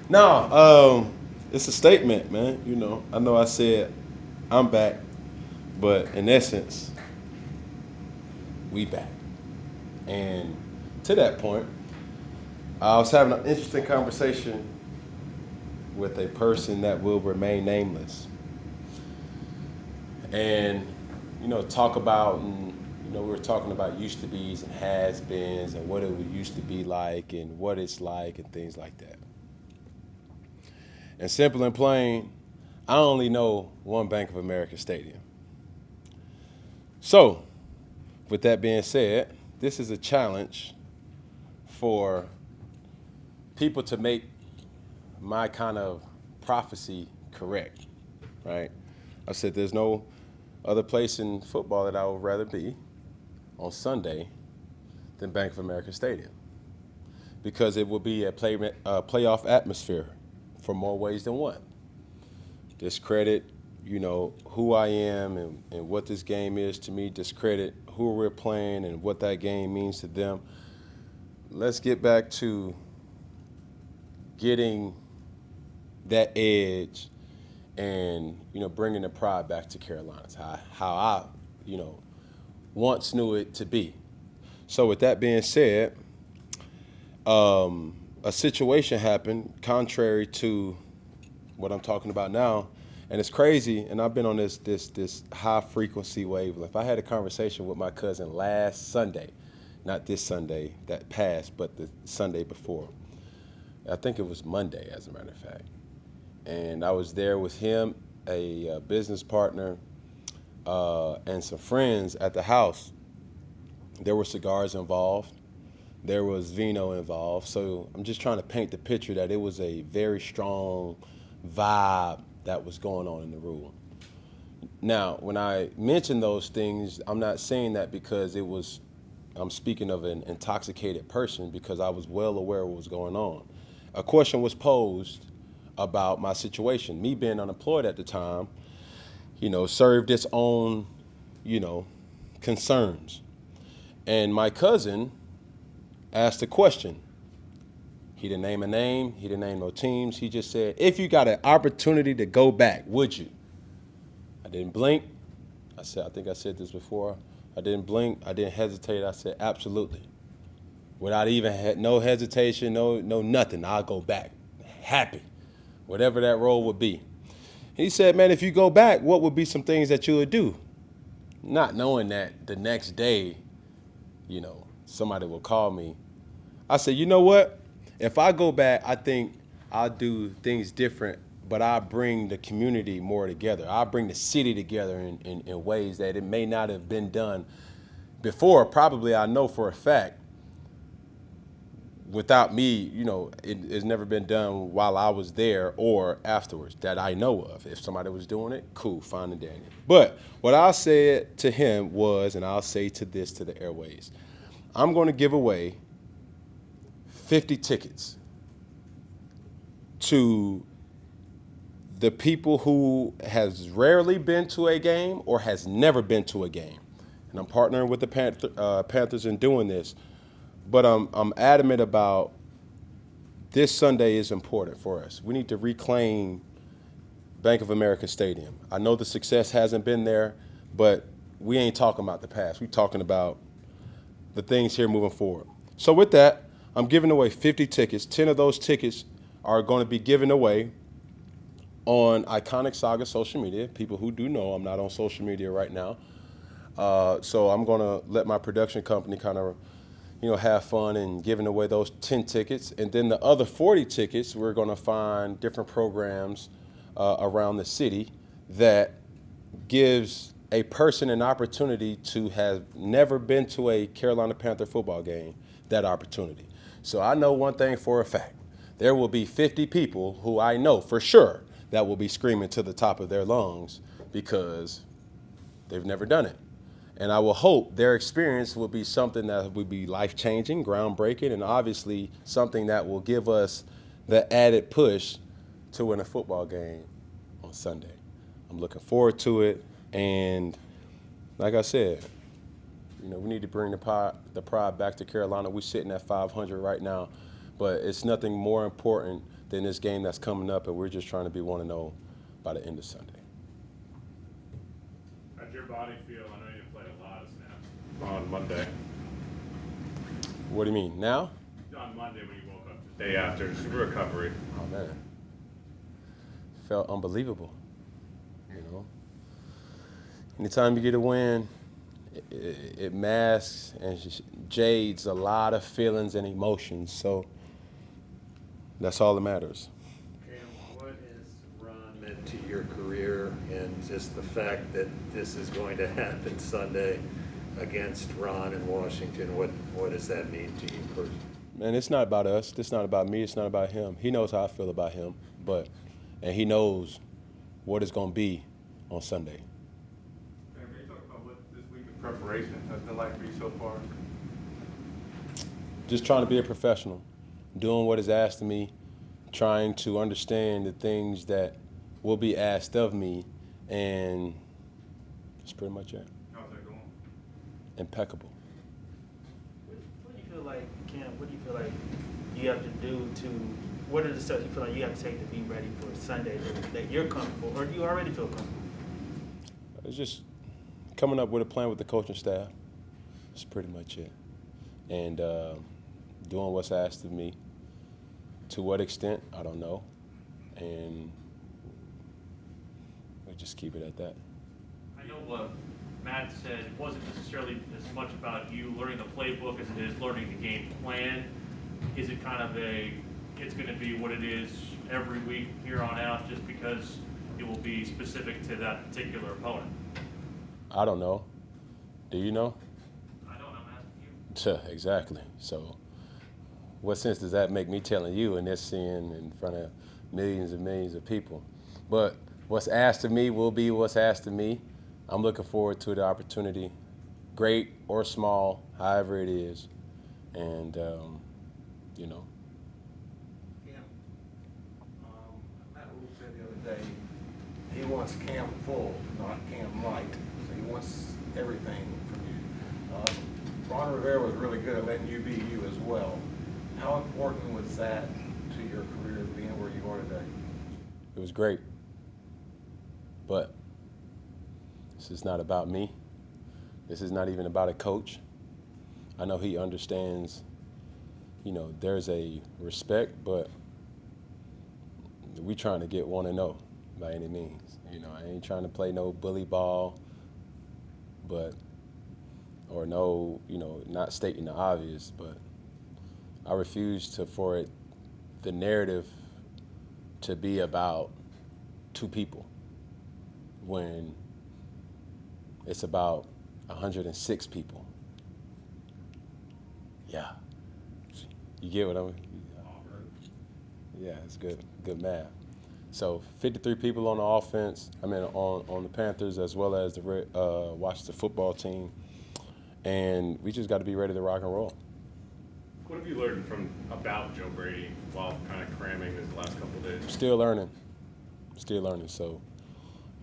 No, it's a statement, man. I know I said I'm back, but in essence, we back. And to that point, I was having an interesting conversation with a person that will remain nameless, and talk about and we were talking about used to be's and has beens and what it used to be like and what it's like and things like that. And simple and plain, I only know one Bank of America stadium. So, with that being said, this is a challenge for people to make my kind of prophecy correct, right? I said there's no other place in football that I would rather be on Sunday than Bank of America Stadium because it will be a playoff atmosphere for more ways than one. Discredit, who I am and what this game is to me. Discredit who we're playing and what that game means to them. Let's get back to getting that edge and bringing the pride back to Carolina. How I once knew it to be. So with that being said, a situation happened contrary to what I'm talking about now, and it's crazy. And I've been on this high frequency wavelength. I had a conversation with my cousin last Sunday, not this Sunday that passed, but the Sunday before. I think it was Monday, as a matter of fact. And I was there with him, a business partner, and some friends at the house. There were cigars involved. There was vino involved. So I'm just trying to paint the picture that it was a very strong vibe that was going on in the room. Now, when I mention those things, I'm not saying that because I'm speaking of an intoxicated person because I was well aware of what was going on. A question was posed about my situation. Me being unemployed at the time, served its own, concerns. And my cousin asked a question. He didn't name a name. He didn't name no teams. He just said, if you got an opportunity to go back, would you? I didn't blink. I think I said this before. I didn't blink. I didn't hesitate. I said, absolutely. Without even no hesitation, no nothing. I'll go back. Happy. Whatever that role would be. He said, man, if you go back, what would be some things that you would do? Not knowing that the next day, somebody will call me. I said, you know what? If I go back, I think I'll do things different, but I'll bring the community more together. I'll bring the city together in ways that it may not have been done before. Probably I know for a fact without me, it's never been done while I was there or afterwards that I know of. If somebody was doing it, cool, fine and dandy. But what I said to him was, and I'll say to the airways, I'm going to give away 50 tickets to the people who has rarely been to a game or has never been to a game. And I'm partnering with the Panthers in doing this. But I'm adamant about this Sunday is important for us. We need to reclaim Bank of America Stadium. I know the success hasn't been there, but we ain't talking about the past. We're talking about the things here moving forward. So with that, I'm giving away 50 tickets. 10 of those tickets are going to be given away on Iconic Saga social media. People who do know I'm not on social media right now. So I'm going to let my production company kind of have fun and giving away those 10 tickets. And then the other 40 tickets, we're going to find different programs around the city that gives a person an opportunity to have never been to a Carolina Panther football game, that opportunity. So I know one thing for a fact. There will be 50 people who I know for sure that will be screaming to the top of their lungs because they've never done it. And I will hope their experience will be something that will be life-changing, groundbreaking, and obviously something that will give us the added push to win a football game on Sunday. I'm looking forward to it. And like I said, we need to bring the pride back to Carolina. We're sitting at 500 right now, but it's nothing more important than this game that's coming up, and we're just trying to be 1-0 by the end of Sunday. How'd your body feel? I know you played a lot of snaps on Monday. What do you mean, now? On Monday when you woke up the day after, just recovery. Oh, man. Felt unbelievable, you know. Anytime you get a win, it masks and jades a lot of feelings and emotions, so that's all that matters. Cam, what has Ron meant to your career, and just the fact that this is going to happen Sunday against Ron in Washington, what does that mean to you personally? Man, it's not about us. It's not about me. It's not about him. He knows how I feel about him, and he knows what it's going to be on Sunday. Can you talk about what this week of preparation has been like for you so far? Just trying to be a professional, doing what is asked of me, trying to understand the things that will be asked of me, and that's pretty much it. How's that going? Impeccable. What do you feel like, Cam, what do you feel like you have to do what are the steps you feel like you have to take to be ready for Sunday that you're comfortable, or do you already feel comfortable? It's just coming up with a plan with the coaching staff. That's pretty much it. And doing what's asked of me. To what extent, I don't know. And we just keep it at that. I know what Matt said, it wasn't necessarily as much about you learning the playbook as it is learning the game plan. Is it kind of it's going to be what it is every week here on out just because it will be specific to that particular opponent? I don't know. Do you know? I don't know, I'm asking you. Exactly. So what sense does that make me telling you and this seeing in front of millions and millions of people? But what's asked of me will be what's asked of me. I'm looking forward to the opportunity, great or small, however it is. And, you know. Cam, Matt Rule said the other day, he wants Cam full, not Cam light. So he wants everything from you. Ron Rivera was really good at letting you be you as well. How important was that to your career being where you are today? It was great. But this is not about me. This is not even about a coach. I know he understands, you know, there's a respect, but we trying to get 1-0 by any means. You know, I ain't trying to play no bully ball, or no, you know, not stating the obvious, but I refuse for the narrative to be about two people when it's about 106 people. Yeah. You get what I mean? Yeah, it's good math. So 53 people on the offense, on the Panthers, as well as the Washington football team. And we just got to be ready to rock and roll. What have you learned about Joe Brady while kind of cramming this last couple of days? Still learning. So,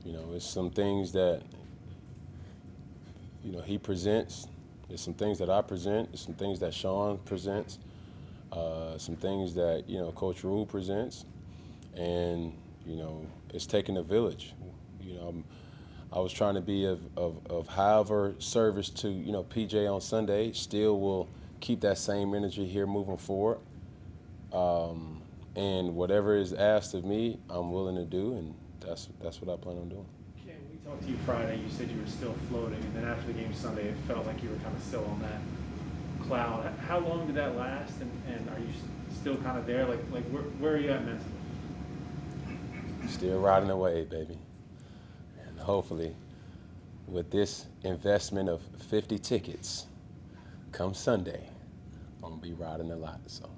you know, it's some things that, you know, he presents. There's some things that I present. There's some things that Sean presents. Some things that, you know, Coach Rule presents. And, you know, it's taking a village. You know, I was trying to be of however service to, you know, PJ on Sunday. Still will keep that same energy here moving forward. And whatever is asked of me, I'm willing to do, and that's what I plan on doing. Ken, we talked to you Friday. You said you were still floating, and then after the game Sunday, it felt like you were kind of still on that cloud. How long did that last, and are you still kind of there? Like where are you at mentally? Still riding away, baby. And hopefully, with this investment of 50 tickets, come Sunday, I'm going to be riding a lot. So.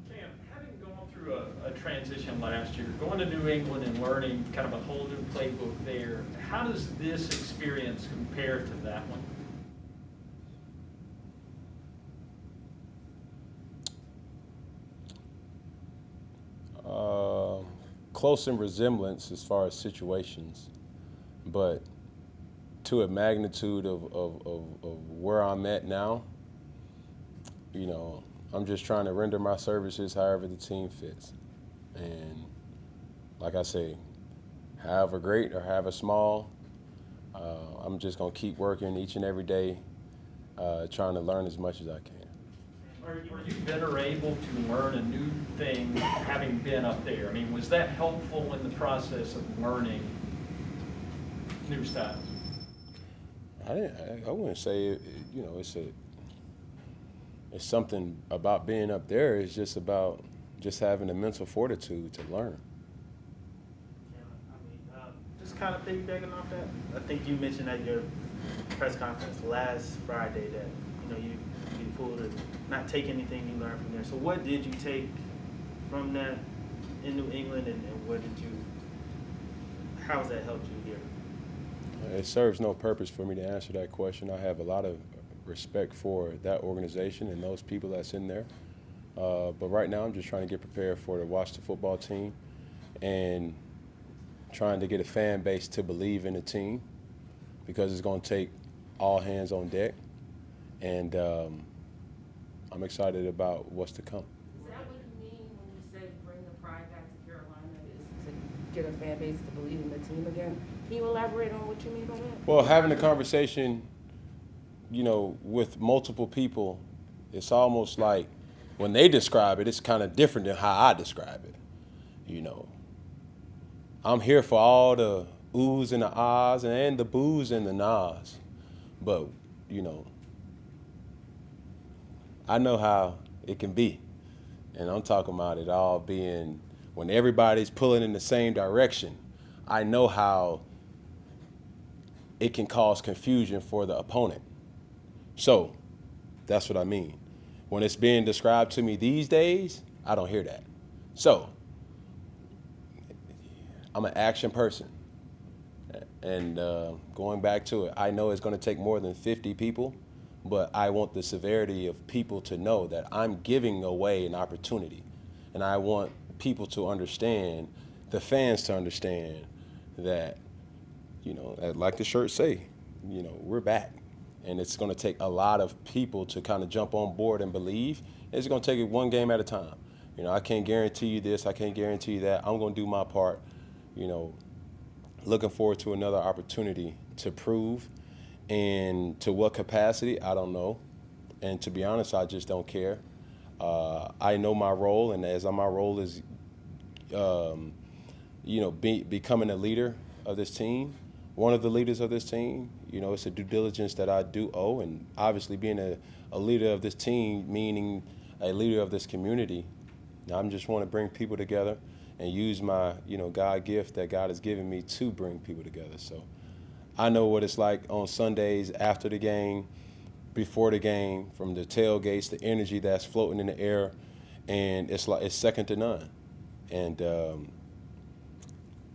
Cam, having gone through a transition last year, going to New England and learning kind of a whole new playbook there, how does this experience compare to that one? Close in resemblance as far as situations, but to a magnitude of where I'm at now, you know, I'm just trying to render my services however the team fits. And like I say, however great or however small, I'm just going to keep working each and every day, trying to learn as much as I can. Are you better able to learn a new thing having been up there? I mean, was that helpful in the process of learning new styles? I wouldn't say it's something about being up there. It's just about just having the mental fortitude to learn. Just kind of piggybacking off that, I think you mentioned at your press conference last Friday that you pulled to not take anything you learned from there. So what did you take from that in New England, and how has that helped you here? It serves no purpose for me to answer that question. I have a lot of respect for that organization and those people that's in there. But right now I'm just trying to get prepared for the Washington football team and trying to get a fan base to believe in the team, because it's going to take all hands on deck. And I'm excited about what's to come. Is that what you mean when you say bring the pride back to Carolina, is to get a fan base to believe in the team again? Can you elaborate on what you mean by that? Well, having a conversation, with multiple people, it's almost like when they describe it, it's kind of different than how I describe it. I'm here for all the oohs and the ahs and the boos and the nahs. But, I know how it can be. And I'm talking about it all being when everybody's pulling in the same direction. I know how it can cause confusion for the opponent. So that's what I mean. When it's being described to me these days, I don't hear that. So I'm an action person. And going back to it, I know it's going to take more than 50 people, but I want the severity of people to know that I'm giving away an opportunity. And I want people to understand, the fans to understand that, like the shirts say, we're back. And it's going to take a lot of people to kind of jump on board and believe. It's going to take it one game at a time. I can't guarantee you this, I can't guarantee you that. I'm going to do my part. Looking forward to another opportunity to prove. And to what capacity, I don't know. And to be honest, I just don't care. I know my role, and my role is, becoming a leader of this team, one of the leaders of this team. It's a due diligence that I do owe, and obviously being a leader of this team, meaning a leader of this community, I'm just want to bring people together and use my, God gift that God has given me to bring people together. So I know what it's like on Sundays after the game, before the game, from the tailgates, the energy that's floating in the air, and it's second to none. And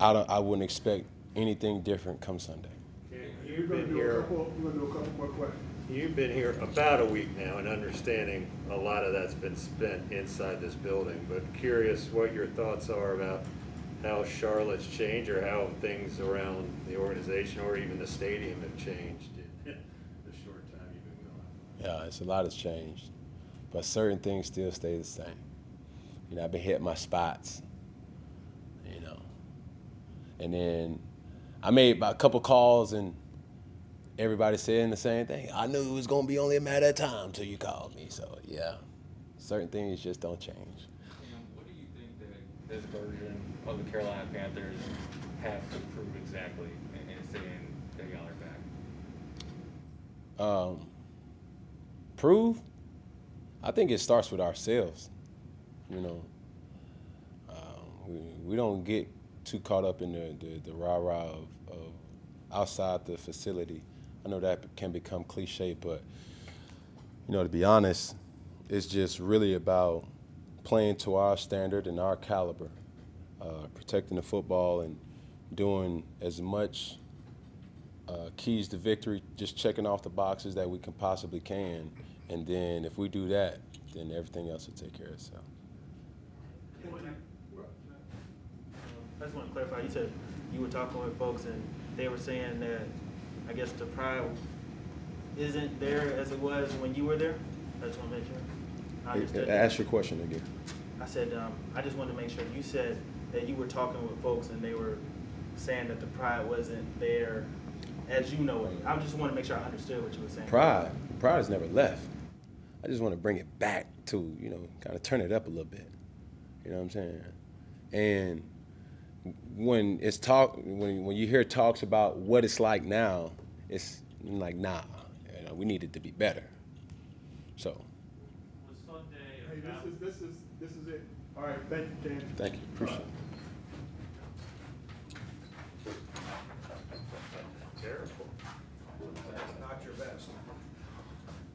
I wouldn't expect anything different come Sunday. You've been here. You've been here about a week now, and understanding a lot of that's been spent inside this building. But curious what your thoughts are about how Charlotte's changed, or how things around the organization or even the stadium have changed in the short time you've been gone. Yeah, a lot has changed, but certain things still stay the same. I've been hitting my spots, and then I made about a couple calls, and everybody saying the same thing. I knew it was going to be only a matter of time till you called me. So, yeah, certain things just don't change. What do you think that this version of the Carolina Panthers have to prove exactly in saying that y'all are back? Prove? I think it starts with ourselves. We don't get too caught up in the rah-rah of outside the facility. I know that can become cliche, but, to be honest, it's just really about playing to our standard and our caliber, protecting the football and doing as much keys to victory, just checking off the boxes that we can possibly can. And then if we do that, then everything else will take care of itself. I just want to clarify, you said you were talking with folks and they were saying that, I guess, the pride isn't there as it was when you were there? I just want to make sure. I understood. Ask your question again. I said, I just wanted to make sure, you said that you were talking with folks and they were saying that the pride wasn't there as you know it. I just want to make sure I understood what you were saying. Pride has never left. I just want to bring it back to, kind of turn it up a little bit. You know what I'm saying? And when when you hear talks about what it's like now, it's like, nah, we need it to be better. So. Was Sunday Hey, about? this is it. All right, thank you, Dan. Thank you. Appreciate it.